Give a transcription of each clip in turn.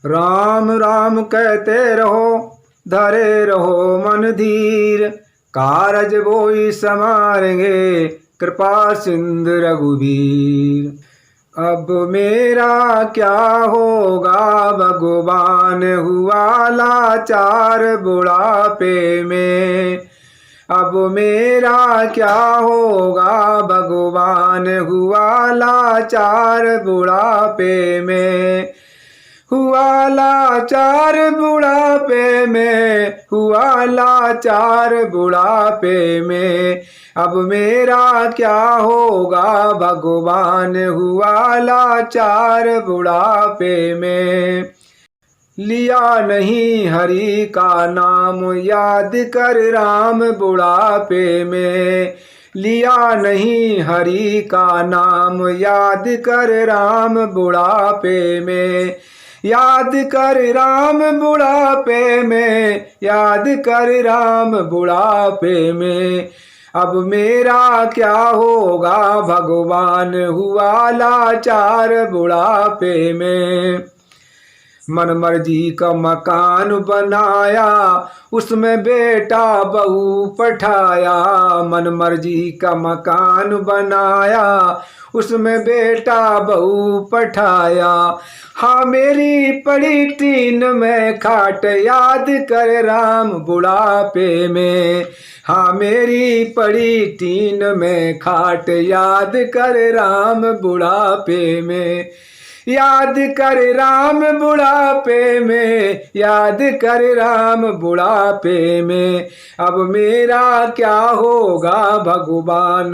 राम राम कहते रहो, धरे रहो मन धीर, कारज बोई समारेंगे, कृपा सिंधु रघुबीर। अब मेरा क्या होगा भगवान, हुआ लाचार बुढ़ापे में। अब मेरा क्या होगा भगवान, हुआ लाचार बुढ़ापे में। हुआ लाचार बुढ़ापे में, हुआ लाचार बुढ़ापे में। अब मेरा क्या होगा भगवान, हुआ लाचार बुढ़ापे में। लिया नहीं हरि का नाम, याद कर राम बुढ़ापे में। लिया नहीं हरि का नाम, याद कर राम बुढ़ापे में। याद कर राम बुढ़ापे में, याद कर राम बुढ़ापे में। अब मेरा क्या होगा भगवान, हुआ लाचार बुढ़ापे में। मन मर्जी का मकान बनाया, उसमें बेटा बहू पठाया। मन मर्जी का मकान बनाया, उसमें बेटा बहू पठाया। हाँ मेरी पड़ी टीन में खाट, याद कर राम बुढ़ापे में। हाँ मेरी पड़ी टीन में खाट, याद कर राम बुढ़ापे में। याद कर राम बुढ़ापे में, याद कर राम बुढ़ापे में। अब मेरा क्या होगा भगवान,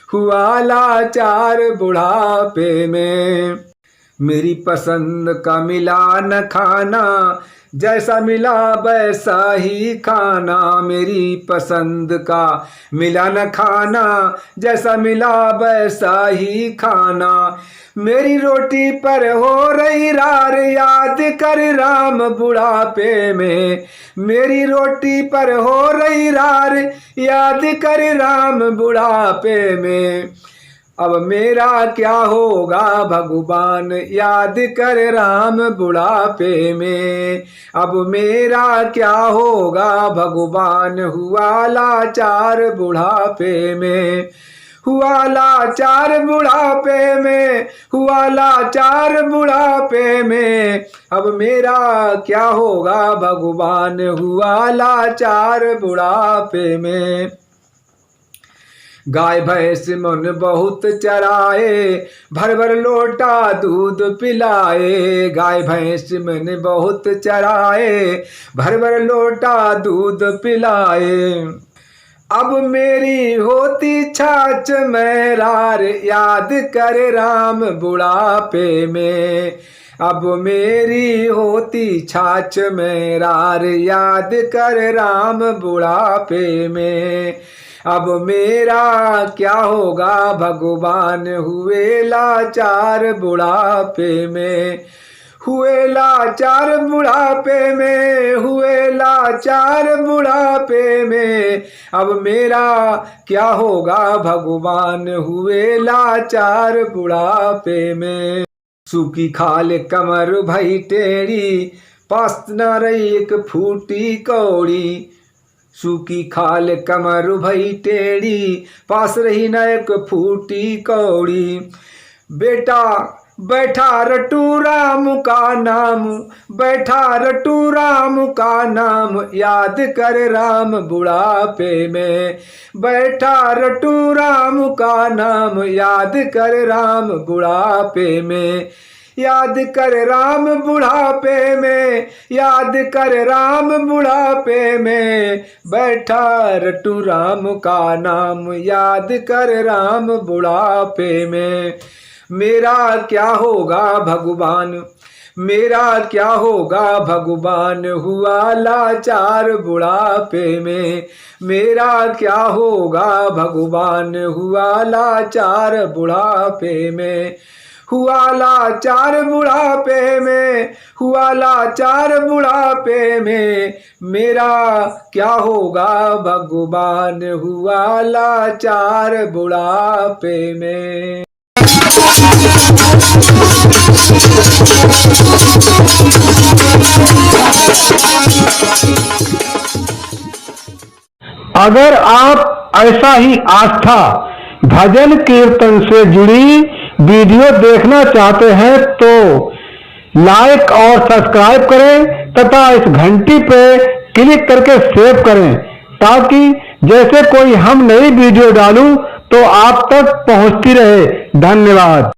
हुआ लाचार बुढ़ापे में। मेरी पसंद का मिला न खाना, जैसा मिला वैसा ही खाना। मेरी पसंद का मिला न खाना, जैसा मिला वैसा ही खाना। मेरी रोटी पर हो रही रार, याद कर राम बुढ़ापे में। मेरी रोटी पर हो रही रार, याद कर राम बुढ़ापे में। अब मेरा क्या होगा भगवान, याद कर राम बुढ़ापे में। अब मेरा क्या होगा भगवान, हुआ लाचार बुढ़ापे में। हुआ लाचार बुढ़ापे में, हुआ लाचार बुढ़ापे में। अब मेरा क्या होगा भगवान, हुआ लाचार बुढ़ापे में। गाय भैंस मन बहुत चराए, भर भर लोटा दूध पिलाए। गाय भैंस मन बहुत चराए, भर भर लोटा दूध पिलाए। अब मेरी होती छाछ में रार, याद कर राम बुढ़ापे में। अब मेरी होती छाछ में रार, याद कर राम बुढ़ापे में। अब मेरा क्या होगा भगवान, हुए लाचार बुढ़ापे में। हुए लाचार बुढ़ापे में, हुए लाचार बुढ़ापे में। अब मेरा क्या होगा भगवान, हुए लाचार बुढ़ापे में। सूखी खाल कमर भई टेढ़ी, पास न रही एक फूटी कौड़ी। सूखी खाल कमर भई टेढ़ी, पास रही न एक फूटी कौड़ी। बेटा बैठा रटू राम का नाम, बैठा रटू राम का नाम, याद कर राम बुढ़ापे में। बैठा रटू राम का नाम, याद कर राम बुढ़ापे में। याद कर राम बुढ़ापे में, याद कर राम बुढ़ापे में। बैठा रटू राम का नाम, याद कर राम बुढ़ापे में। मेरा क्या होगा भगवान, मेरा क्या होगा भगवान, हुआ लाचार बुढ़ापे में। मेरा क्या होगा भगवान, हुआ लाचार बुढ़ापे में। हुआ लाचार बुढ़ापे में, हुआ लाचार बुढ़ापे में। मेरा क्या होगा भगवान, हुआ लाचार बुढ़ापे में। अगर आप ऐसा ही आस्था, भजन कीर्तन से जुड़ी वीडियो देखना चाहते हैं तो लाइक और सब्सक्राइब करें तथा इस घंटी पे क्लिक करके सेव करें, ताकि जैसे कोई हम नई वीडियो डालूं तो आप तक पहुंचती रहे। धन्यवाद।